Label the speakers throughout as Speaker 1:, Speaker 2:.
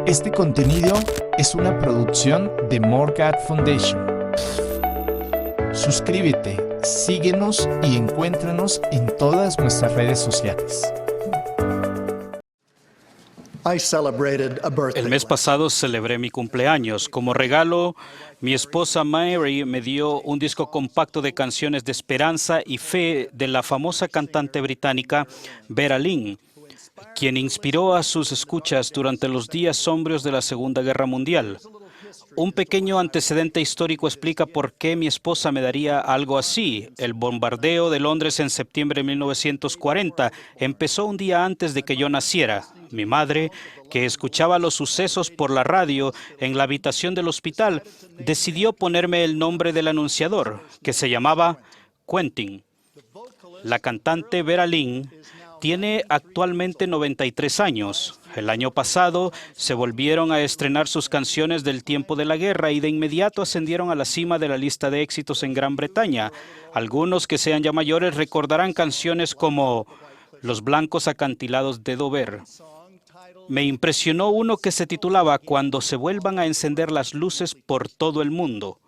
Speaker 1: Este contenido es una producción de Morgat Foundation. Suscríbete, síguenos y encuéntranos en todas nuestras redes sociales.
Speaker 2: El mes pasado celebré mi cumpleaños. Como regalo, mi esposa Mary me dio un disco compacto de canciones de esperanza y fe de la famosa cantante británica Vera Lynn, quien inspiró a sus escuchas durante los días sombríos de la Segunda Guerra Mundial. Un pequeño antecedente histórico explica por qué mi esposa me daría algo así. El bombardeo de Londres en septiembre de 1940 empezó un día antes de que yo naciera. Mi madre, que escuchaba los sucesos por la radio en la habitación del hospital, decidió ponerme el nombre del anunciador, que se llamaba Quentin. La cantante Vera Lynn tiene actualmente 93 años. El año pasado se volvieron a estrenar sus canciones del tiempo de la guerra y de inmediato ascendieron a la cima de la lista de éxitos en Gran Bretaña. Algunos que sean ya mayores recordarán canciones como Los blancos acantilados de Dover. Me impresionó uno que se titulaba Cuando se vuelvan a encender las luces por todo el mundo.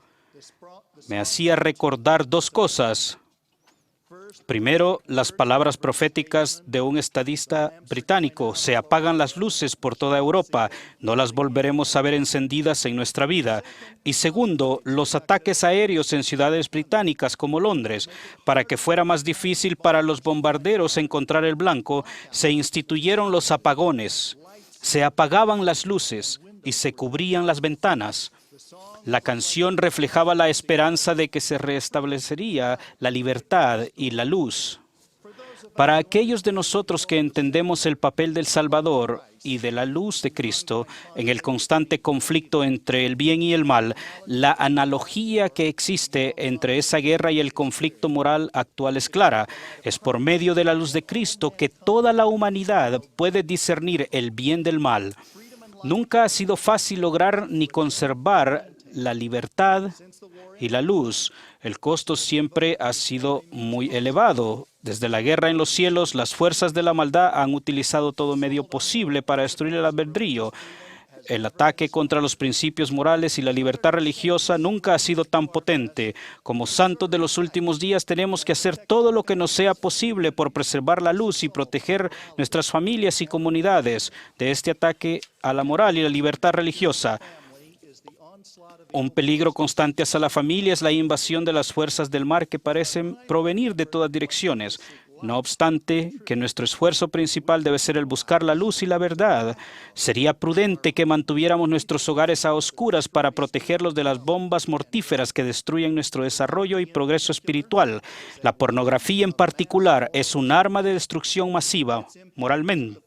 Speaker 2: Me hacía recordar dos cosas. Primero, las palabras proféticas de un estadista británico: se apagan las luces por toda Europa, no las volveremos a ver encendidas en nuestra vida. Y segundo, los ataques aéreos en ciudades británicas como Londres. Para que fuera más difícil para los bombarderos encontrar el blanco, se instituyeron los apagones. Se apagaban las luces y se cubrían las ventanas. La canción reflejaba la esperanza de que se restablecería la libertad y la luz. Para aquellos de nosotros que entendemos el papel del Salvador y de la luz de Cristo en el constante conflicto entre el bien y el mal, la analogía que existe entre esa guerra y el conflicto moral actual es clara. Es por medio de la luz de Cristo que toda la humanidad puede discernir el bien del mal. Nunca ha sido fácil lograr ni conservar la libertad y la luz. El costo siempre ha sido muy elevado. Desde la guerra en los cielos, las fuerzas de la maldad han utilizado todo medio posible para destruir el albedrío. El ataque contra los principios morales y la libertad religiosa nunca ha sido tan potente. Como santos de los últimos días, tenemos que hacer todo lo que nos sea posible por preservar la luz y proteger nuestras familias y comunidades de este ataque a la moral y la libertad religiosa. Un peligro constante hacia la familia es la invasión de las fuerzas del mal que parecen provenir de todas direcciones. No obstante, que nuestro esfuerzo principal debe ser el buscar la luz y la verdad. Sería prudente que mantuviéramos nuestros hogares a oscuras para protegerlos de las bombas mortíferas que destruyen nuestro desarrollo y progreso espiritual. La pornografía en particular es un arma de destrucción masiva, moralmente.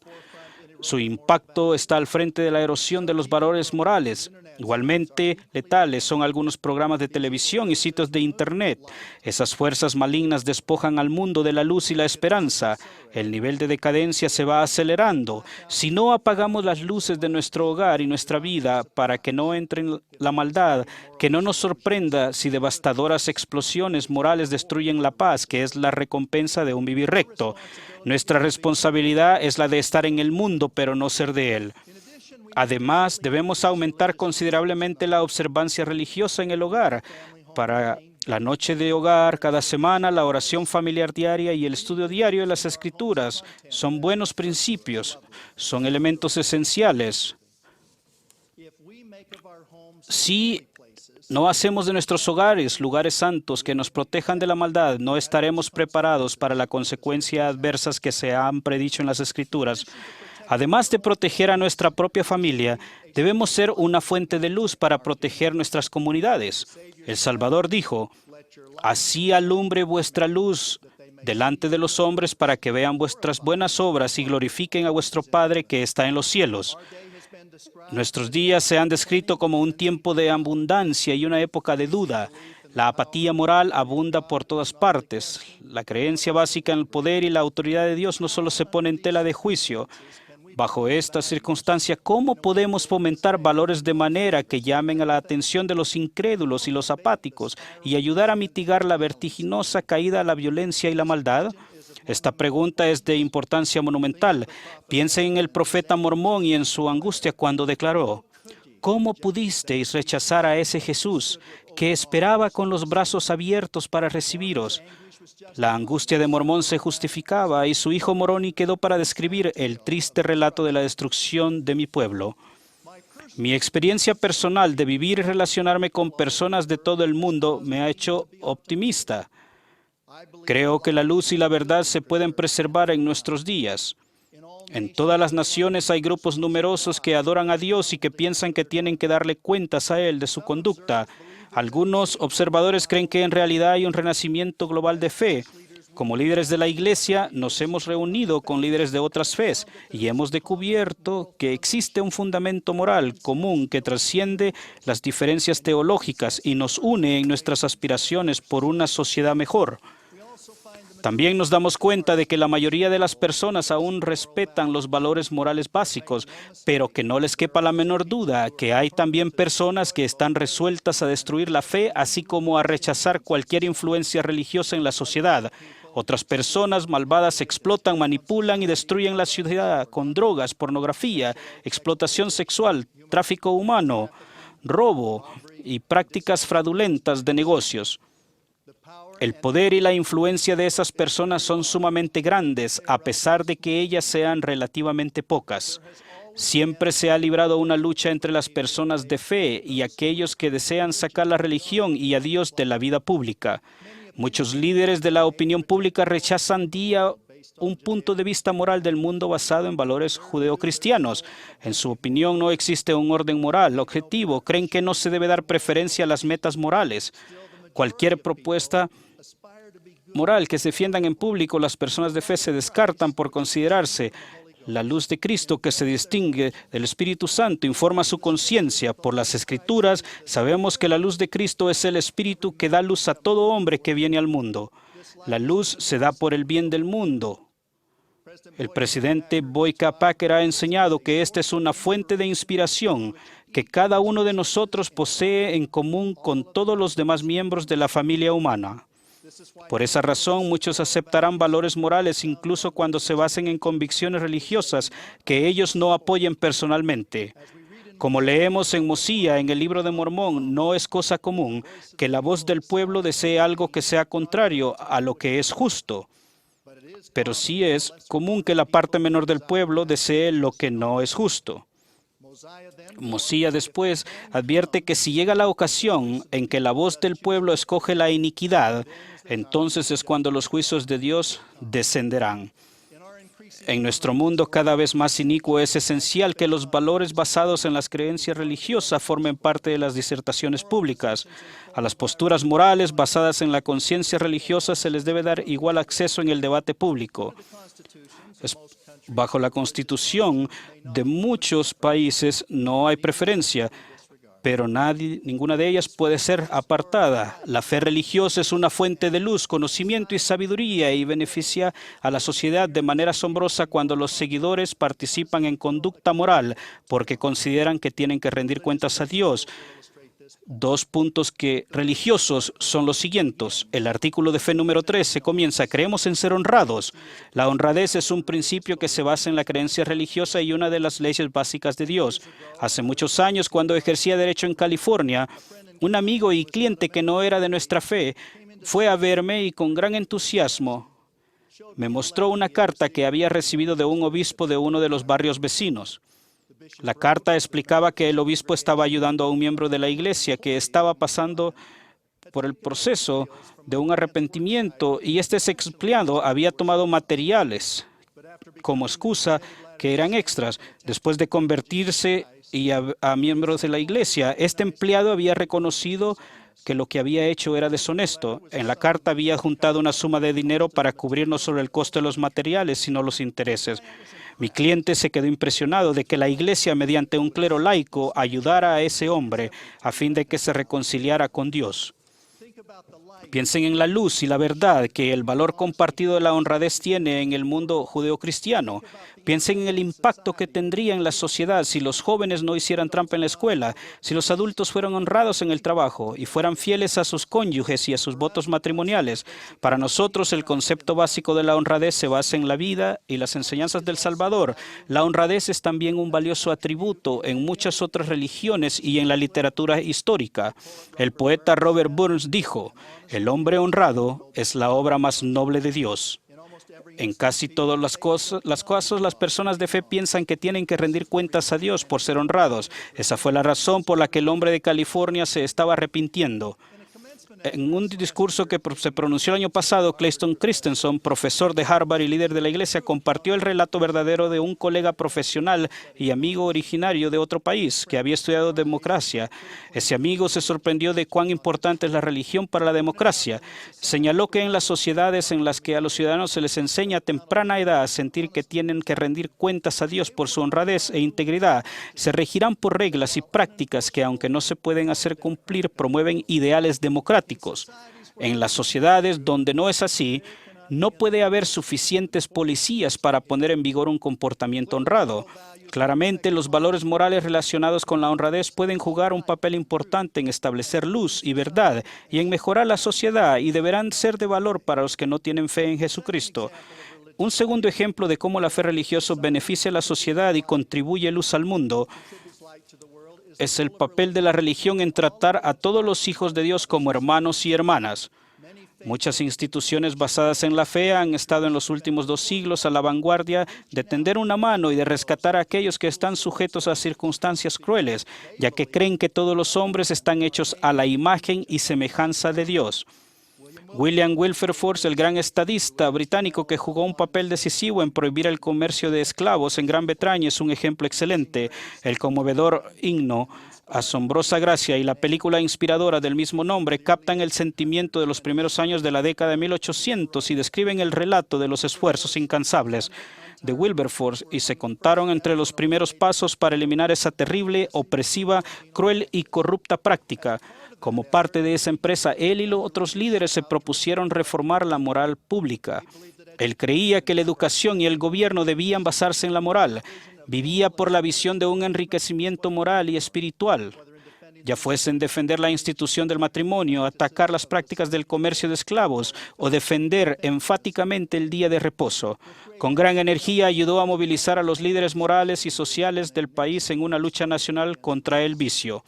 Speaker 2: Su impacto está al frente de la erosión de los valores morales. Igualmente letales son algunos programas de televisión y sitios de Internet. Esas fuerzas malignas despojan al mundo de la luz y la esperanza. El nivel de decadencia se va acelerando. Si no apagamos las luces de nuestro hogar y nuestra vida para que no entre la maldad, que no nos sorprenda si devastadoras explosiones morales destruyen la paz, que es la recompensa de un vivir recto. Nuestra responsabilidad es la de estar en el mundo, pero no ser de él. Además, debemos aumentar considerablemente la observancia religiosa en el hogar. Para la noche de hogar, cada semana, la oración familiar diaria y el estudio diario de las Escrituras son buenos principios, son elementos esenciales. Si no hacemos de nuestros hogares lugares santos que nos protejan de la maldad, no estaremos preparados para las consecuencias adversas que se han predicho en las Escrituras. Además de proteger a nuestra propia familia, debemos ser una fuente de luz para proteger nuestras comunidades. El Salvador dijo: así alumbre vuestra luz delante de los hombres para que vean vuestras buenas obras y glorifiquen a vuestro Padre que está en los cielos. Nuestros días se han descrito como un tiempo de abundancia y una época de duda. La apatía moral abunda por todas partes. La creencia básica en el poder y la autoridad de Dios no solo se pone en tela de juicio. Bajo esta circunstancia, ¿cómo podemos fomentar valores de manera que llamen a la atención de los incrédulos y los apáticos y ayudar a mitigar la vertiginosa caída a la violencia y la maldad? Esta pregunta es de importancia monumental. Piensen en el profeta Mormón y en su angustia cuando declaró: ¿cómo pudisteis rechazar a ese Jesús que esperaba con los brazos abiertos para recibiros? La angustia de Mormón se justificaba y su hijo Moroni quedó para describir el triste relato de la destrucción de mi pueblo. Mi experiencia personal de vivir y relacionarme con personas de todo el mundo me ha hecho optimista. Creo que la luz y la verdad se pueden preservar en nuestros días. En todas las naciones hay grupos numerosos que adoran a Dios y que piensan que tienen que darle cuentas a Él de su conducta. Algunos observadores creen que en realidad hay un renacimiento global de fe. Como líderes de la Iglesia, nos hemos reunido con líderes de otras fes y hemos descubierto que existe un fundamento moral común que trasciende las diferencias teológicas y nos une en nuestras aspiraciones por una sociedad mejor. También nos damos cuenta de que la mayoría de las personas aún respetan los valores morales básicos, pero que no les quepa la menor duda que hay también personas que están resueltas a destruir la fe, así como a rechazar cualquier influencia religiosa en la sociedad. Otras personas malvadas explotan, manipulan y destruyen la sociedad con drogas, pornografía, explotación sexual, tráfico humano, robo y prácticas fraudulentas de negocios. El poder y la influencia de esas personas son sumamente grandes, a pesar de que ellas sean relativamente pocas. Siempre se ha librado una lucha entre las personas de fe y aquellos que desean sacar la religión y a Dios de la vida pública. Muchos líderes de la opinión pública rechazan un punto de vista moral del mundo basado en valores judeocristianos. En su opinión, no existe un orden moral objetivo. Creen que no se debe dar preferencia a las metas morales. Cualquier propuesta moral que se defiendan en público, las personas de fe se descartan por considerarse. La luz de Cristo que se distingue del Espíritu Santo informa su conciencia. Por las Escrituras sabemos que la luz de Cristo es el Espíritu que da luz a todo hombre que viene al mundo. La luz se da por el bien del mundo. El presidente Boyka Packer ha enseñado que esta es una fuente de inspiración que cada uno de nosotros posee en común con todos los demás miembros de la familia humana. Por esa razón, muchos aceptarán valores morales incluso cuando se basen en convicciones religiosas que ellos no apoyen personalmente. Como leemos en Mosiah, en el libro de Mormón, no es cosa común que la voz del pueblo desee algo que sea contrario a lo que es justo. Pero sí es común que la parte menor del pueblo desee lo que no es justo. Mosiah después advierte que si llega la ocasión en que la voz del pueblo escoge la iniquidad, entonces es cuando los juicios de Dios descenderán. En nuestro mundo cada vez más inicuo es esencial que los valores basados en las creencias religiosas formen parte de las disertaciones públicas. A las posturas morales basadas en la conciencia religiosa se les debe dar igual acceso en el debate público. Bajo la Constitución de muchos países no hay preferencia, pero ninguna de ellas puede ser apartada. La fe religiosa es una fuente de luz, conocimiento y sabiduría y beneficia a la sociedad de manera asombrosa cuando los seguidores participan en conducta moral porque consideran que tienen que rendir cuentas a Dios. 2 puntos religiosos son los siguientes. El artículo de fe número 13 comienza: creemos en ser honrados. La honradez es un principio que se basa en la creencia religiosa y una de las leyes básicas de Dios. Hace muchos años, cuando ejercía derecho en California, un amigo y cliente que no era de nuestra fe fue a verme y con gran entusiasmo me mostró una carta que había recibido de un obispo de uno de los barrios vecinos. La carta explicaba que el obispo estaba ayudando a un miembro de la iglesia que estaba pasando por el proceso de un arrepentimiento y este ex empleado había tomado materiales como excusa que eran extras. Después de convertirse a miembros de la iglesia, este empleado había reconocido que lo que había hecho era deshonesto. En la carta había juntado una suma de dinero para cubrir no solo el costo de los materiales, sino los intereses. Mi cliente se quedó impresionado de que la iglesia, mediante un clero laico, ayudara a ese hombre a fin de que se reconciliara con Dios. Piensen en la luz y la verdad que el valor compartido de la honradez tiene en el mundo judeocristiano. Piensen en el impacto que tendría en la sociedad si los jóvenes no hicieran trampa en la escuela, si los adultos fueran honrados en el trabajo y fueran fieles a sus cónyuges y a sus votos matrimoniales. Para nosotros, el concepto básico de la honradez se basa en la vida y las enseñanzas del Salvador. La honradez es también un valioso atributo en muchas otras religiones y en la literatura histórica. El poeta Robert Burns dijo: "El hombre honrado es la obra más noble de Dios". En casi todas las cosas, las personas de fe piensan que tienen que rendir cuentas a Dios por ser honrados. Esa fue la razón por la que el hombre de California se estaba arrepintiendo. En un discurso que se pronunció el año pasado, Clayton Christensen, profesor de Harvard y líder de la iglesia, compartió el relato verdadero de un colega profesional y amigo originario de otro país que había estudiado democracia. Ese amigo se sorprendió de cuán importante es la religión para la democracia. Señaló que en las sociedades en las que a los ciudadanos se les enseña a temprana edad a sentir que tienen que rendir cuentas a Dios por su honradez e integridad, se regirán por reglas y prácticas que, aunque no se pueden hacer cumplir, promueven ideales democráticos. En las sociedades donde no es así, no puede haber suficientes policías para poner en vigor un comportamiento honrado. Claramente, los valores morales relacionados con la honradez pueden jugar un papel importante en establecer luz y verdad y en mejorar la sociedad, y deberán ser de valor para los que no tienen fe en Jesucristo. Un segundo ejemplo de cómo la fe religiosa beneficia a la sociedad y contribuye luz al mundo es el papel de la religión en tratar a todos los hijos de Dios como hermanos y hermanas. Muchas instituciones basadas en la fe han estado en los últimos 2 siglos a la vanguardia de tender una mano y de rescatar a aquellos que están sujetos a circunstancias crueles, ya que creen que todos los hombres están hechos a la imagen y semejanza de Dios. William Wilberforce, el gran estadista británico que jugó un papel decisivo en prohibir el comercio de esclavos en Gran Bretaña, es un ejemplo excelente. El conmovedor himno Asombrosa Gracia y la película inspiradora del mismo nombre captan el sentimiento de los primeros años de la década de 1800 y describen el relato de los esfuerzos incansables de Wilberforce, y se contaron entre los primeros pasos para eliminar esa terrible, opresiva, cruel y corrupta práctica. Como parte de esa empresa, él y los otros líderes se propusieron reformar la moral pública. Él creía que la educación y el gobierno debían basarse en la moral. Vivía por la visión de un enriquecimiento moral y espiritual, ya fuese en defender la institución del matrimonio, atacar las prácticas del comercio de esclavos o defender enfáticamente el día de reposo. Con gran energía ayudó a movilizar a los líderes morales y sociales del país en una lucha nacional contra el vicio.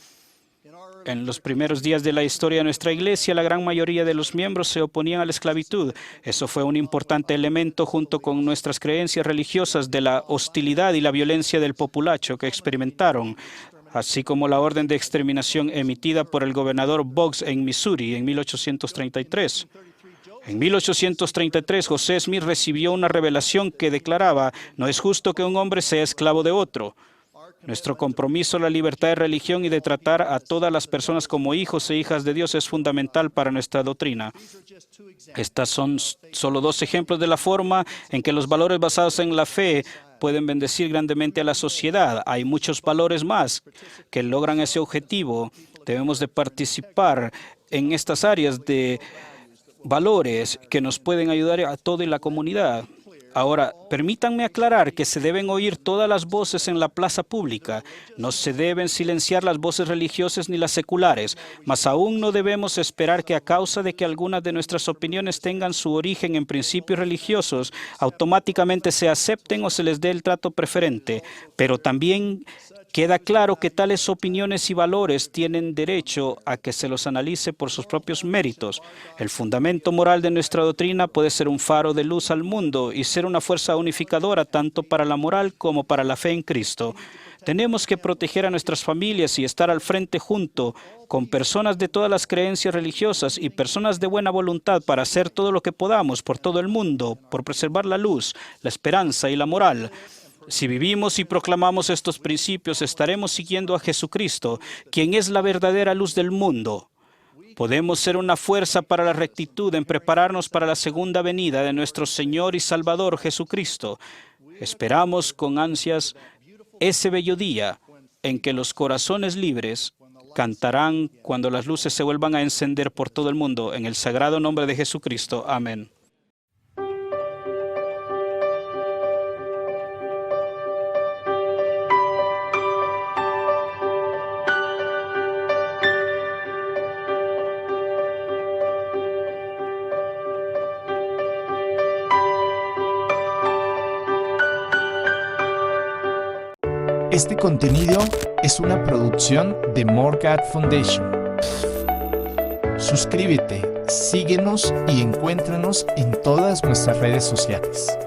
Speaker 2: En los primeros días de la historia de nuestra iglesia, la gran mayoría de los miembros se oponían a la esclavitud. Eso fue un importante elemento junto con nuestras creencias religiosas de la hostilidad y la violencia del populacho que experimentaron, así como la orden de exterminación emitida por el gobernador Boggs en Missouri en 1833. En 1833, José Smith recibió una revelación que declaraba: "No es justo que un hombre sea esclavo de otro". Nuestro compromiso a la libertad de religión y de tratar a todas las personas como hijos e hijas de Dios es fundamental para nuestra doctrina. Estas son solo 2 ejemplos de la forma en que los valores basados en la fe pueden bendecir grandemente a la sociedad. Hay muchos valores más que logran ese objetivo. Debemos de participar en estas áreas de valores que nos pueden ayudar a toda la comunidad. Ahora, permítanme aclarar que se deben oír todas las voces en la plaza pública. No se deben silenciar las voces religiosas ni las seculares, mas aún no debemos esperar que, a causa de que algunas de nuestras opiniones tengan su origen en principios religiosos, automáticamente se acepten o se les dé el trato preferente. Pero también queda claro que tales opiniones y valores tienen derecho a que se los analice por sus propios méritos. El fundamento moral de nuestra doctrina puede ser un faro de luz al mundo y ser una fuerza unificadora tanto para la moral como para la fe en Cristo. Tenemos que proteger a nuestras familias y estar al frente junto con personas de todas las creencias religiosas y personas de buena voluntad para hacer todo lo que podamos por todo el mundo, por preservar la luz, la esperanza y la moral. Si vivimos y proclamamos estos principios, estaremos siguiendo a Jesucristo, quien es la verdadera luz del mundo. Podemos ser una fuerza para la rectitud en prepararnos para la segunda venida de nuestro Señor y Salvador Jesucristo. Esperamos con ansias ese bello día en que los corazones libres cantarán cuando las luces se vuelvan a encender por todo el mundo. En el sagrado nombre de Jesucristo. Amén.
Speaker 1: Este contenido es una producción de More God Foundation. Suscríbete, síguenos y encuéntranos en todas nuestras redes sociales.